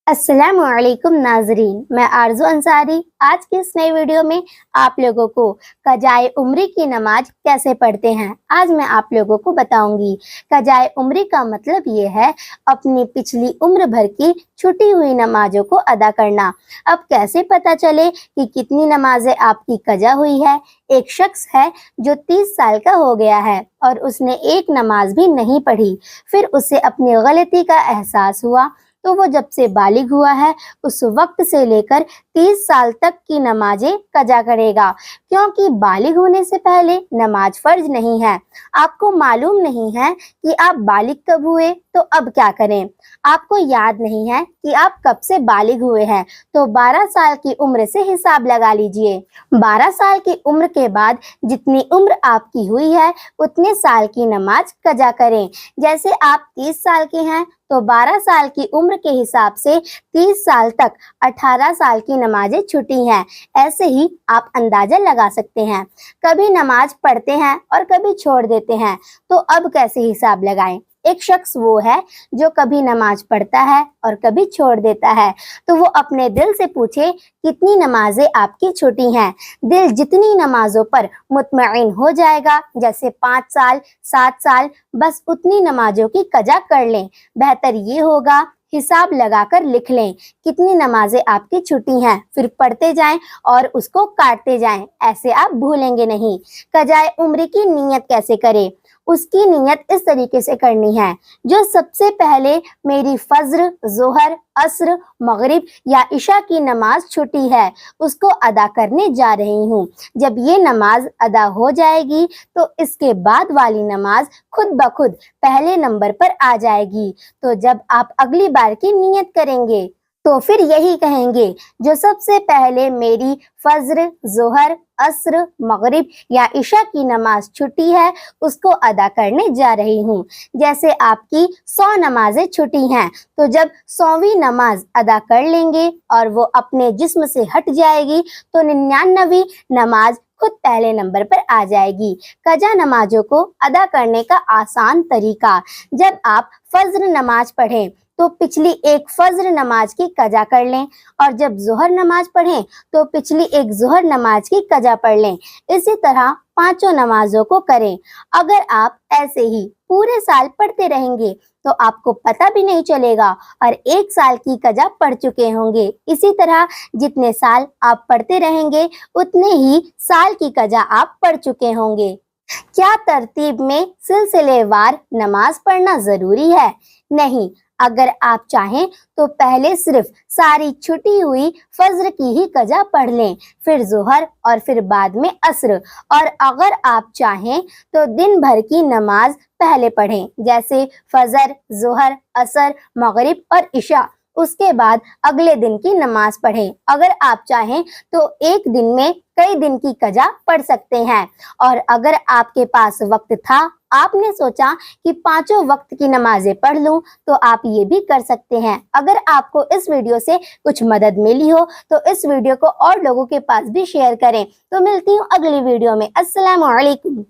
अस्सलाम वालेकुम नाजरीन, मैं आरजू अंसारी आज की इस नई वीडियो में आप लोगों को कजाए उम्री की नमाज कैसे पढ़ते हैं आज मैं आप लोगों को बताऊंगी। कजाए उम्री का मतलब ये है अपनी पिछली उम्र भर की छूटी हुई नमाजों को अदा करना। अब कैसे पता चले कि कितनी नमाजें आपकी कजा हुई है? एक शख्स है जो 30 साल का हो गया है और उसने एक नमाज भी नहीं पढ़ी। फिर उसे अपनी गलती का एहसास हुआ तो वो जब से बालिग हुआ है उस वक्त से लेकर 30 साल तक की नमाजें कजा करेगा, क्योंकि बालिग होने से पहले नमाज फर्ज नहीं है। आपको मालूम नहीं है कि आप बालिग कब हुए तो अब क्या करें? आपको याद नहीं है कि आप कब से बालिग हुए हैं तो 12 साल की उम्र से हिसाब लगा लीजिए। 12 साल की उम्र के बाद जितनी उम्र आपकी हुई है उतने साल की नमाज कजा करें। जैसे आप 30 साल के हैं तो 12 साल की उम्र के हिसाब से 30 साल तक 18 साल की नमाजें छूटी हैं। ऐसे ही आप अंदाजा लगा सकते हैं। कभी नमाज पढ़ते हैं और कभी छोड़ देते हैं, तो अब कैसे हिसाब लगाएं? एक शख्स वो है जो कभी नमाज पढ़ता है और कभी छोड़ देता है, तो वो अपने दिल से पूछे कितनी नमाजें आपकी छूटी हैं। दिल जितनी नमाजों पर मुतमईन हो जाएगा, जैसे 5 साल 7 साल, बस उतनी नमाजों की कजा कर लें। बेहतर ये होगा हिसाब लगाकर लिख लें कितनी नमाजें आपकी छूटी हैं, फिर पढ़ते जाएं और उसको काटते जाएं। ऐसे आप भूलेंगे नहीं। कजाए उम्र की नियत कैसे करें? उसकी नियत इस तरीके से करनी है, जो सबसे पहले मेरी फज्र, जोहर, असर, मगरिब या इशा की नमाज छूटी है उसको अदा करने जा रही हूँ। जब ये नमाज अदा हो जाएगी तो इसके बाद वाली नमाज खुद ब खुद पहले नंबर पर आ जाएगी। तो जब आप अगली बार की नियत करेंगे तो फिर यही कहेंगे, जो सबसे पहले मेरी फज्र, जोहर, असर, मगरिब या इशा की नमाज छुट्टी है उसको अदा करने जा रही हूँ। जैसे आपकी 100 नमाजें छुट्टी हैं, तो जब 100वीं नमाज अदा कर लेंगे और वो अपने जिस्म से हट जाएगी तो 99वीं नमाज खुद पहले नंबर पर आ जाएगी। कजा नमाजों को अदा करने का आसान तरीका, जब आप फज्र नमाज पढ़ें तो पिछली एक फज्र नमाज की कजा कर लें, और जब जोहर नमाज पढ़ें तो पिछली एक जोहर नमाज की कजा पढ़ लें। इसी तरह पांचों नमाजों को करें। अगर आप ऐसे ही पूरे साल पढ़ते रहेंगे तो आपको पता भी नहीं चलेगा और 1 साल की कजा पढ़ चुके होंगे। इसी तरह जितने साल आप पढ़ते रहेंगे उतने ही साल की कजा आप पढ़ चुके होंगे। क्या तरतीब में सिलसिलेवार नमाज पढ़ना जरूरी है? नहीं। अगर आप चाहें तो पहले सिर्फ सारी छुटी हुई फज्र की ही कजा पढ़ लें, फिर जोहर और फिर बाद में असर। और अगर आप चाहें तो दिन भर की नमाज पहले पढ़ें, जैसे फजर, जोहर, असर, मगरिब और इशा। उसके बाद अगले दिन की नमाज पढ़ें। अगर आप चाहें तो एक दिन में कई दिन की कजा पढ़ सकते हैं। और अगर आपके पास वक्त था, आपने सोचा कि पांचों वक्त की नमाजें पढ़ लूं, तो आप ये भी कर सकते हैं। अगर आपको इस वीडियो से कुछ मदद मिली हो तो इस वीडियो को और लोगों के पास भी शेयर करें। तो मिलती हूँ अगली वीडियो में। अस्सलाम वालेकुम।